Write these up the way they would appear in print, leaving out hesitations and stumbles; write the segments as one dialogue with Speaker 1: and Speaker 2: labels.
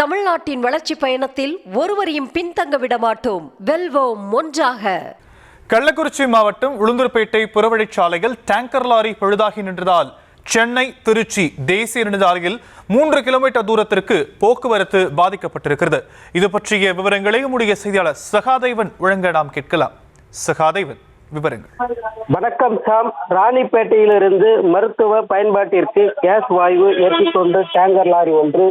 Speaker 1: தமிழ்நாட்டின் வளர்ச்சி பயணத்தில் ஒருவரையும் பின்தங்க விட மாட்டோம். வெல்வோம் ஒன்றாக.
Speaker 2: கள்ளக்குறிச்சி மாவட்டம் உளுந்தூர்பேட்டை புறவழிச்சாலையில் டேங்கர் லாரி பழுதாகி நின்றதால் சென்னை திருச்சி தேசிய நெடுஞ்சாலையில் 3 கிலோமீட்டர் தூரத்திற்கு போக்குவரத்து பாதிக்கப்பட்டிருக்கிறது. இது பற்றிய விவரங்களை நம்முடைய செய்தியாளர் சகாதேவன் வழங்க நாம் கேட்கலாம். சகாதேவன், விவரங்கள்.
Speaker 3: வணக்கம் சாம். ராணிப்பேட்டையிலிருந்து மருத்துவ பயன்பாட்டிற்கு கேஸ் வாயு ஏற்றிக்கொண்டு டேங்கர் லாரி ஒன்று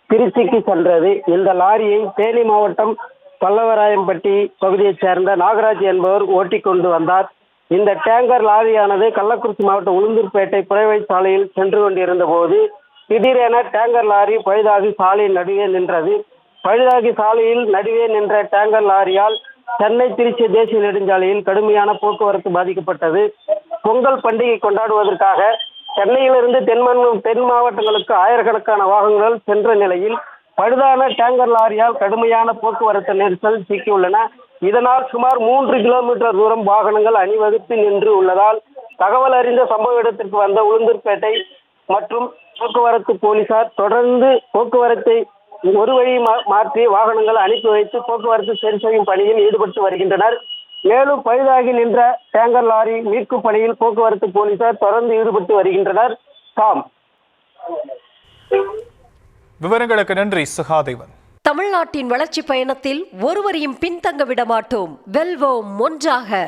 Speaker 3: திருச்சிக்கு சென்றது. இந்த லாரியை தேனி மாவட்டம் பல்லவராயம்பட்டி பகுதியைச் சேர்ந்த நாகராஜ் என்பவர் ஓட்டிக்கொண்டு வந்தார். இந்த டேங்கர் லாரியானது கள்ளக்குறிச்சி மாவட்டம் உளுந்தூர்பேட்டை புறவழிச்சாலையில் சென்று கொண்டிருந்த போது திடீரென டேங்கர் லாரி பழுதாகி சாலையின் நடுவே நின்றது. பழுதாகி சாலையில் நடுவே நின்ற டேங்கர் லாரியால் சென்னை திருச்சி தேசிய நெடுஞ்சாலையில் கடுமையான போக்குவரத்து பாதிக்கப்பட்டது. பொங்கல் பண்டிகை கொண்டாடுவதற்காக சென்னையிலிருந்து தென் மாவட்டங்களுக்கு ஆயிரக்கணக்கான வாகனங்கள் சென்ற நிலையில் பழுதான டேங்கர் லாரியால் கடுமையான போக்குவரத்து நெரிசல் சிக்கியுள்ளன. இதனால் சுமார் 3 கிலோமீட்டர் தூரம் வாகனங்கள் அணிவகுத்து நின்று உள்ளதால் தகவல் அறிந்த சம்பவ இடத்திற்கு வந்த உளுந்தூர்பேட்டை மற்றும் போக்குவரத்து போலீசார் தொடர்ந்து போக்குவரத்தை ஒரு வழி மாற்றி வாகனங்கள் அனுப்பி வைத்து போக்குவரத்து சரி செய்யும் பணியில் ஈடுபட்டு வருகின்றனர். மேலும் பழுதாகி நின்ற டேங்கர் லாரி மீட்கும் பணியில் போக்குவரத்து போலீசார் தொடர்ந்து ஈடுபட்டு வருகின்றனர். சாம்,
Speaker 2: விவரங்களுக்கு நன்றி சகாதேவன்.
Speaker 1: தமிழ்நாட்டின் வளர்ச்சி பயணத்தில் ஒருவரையும் பின்தங்க விட மாட்டோம். வெல்வோம் ஒன்றாக.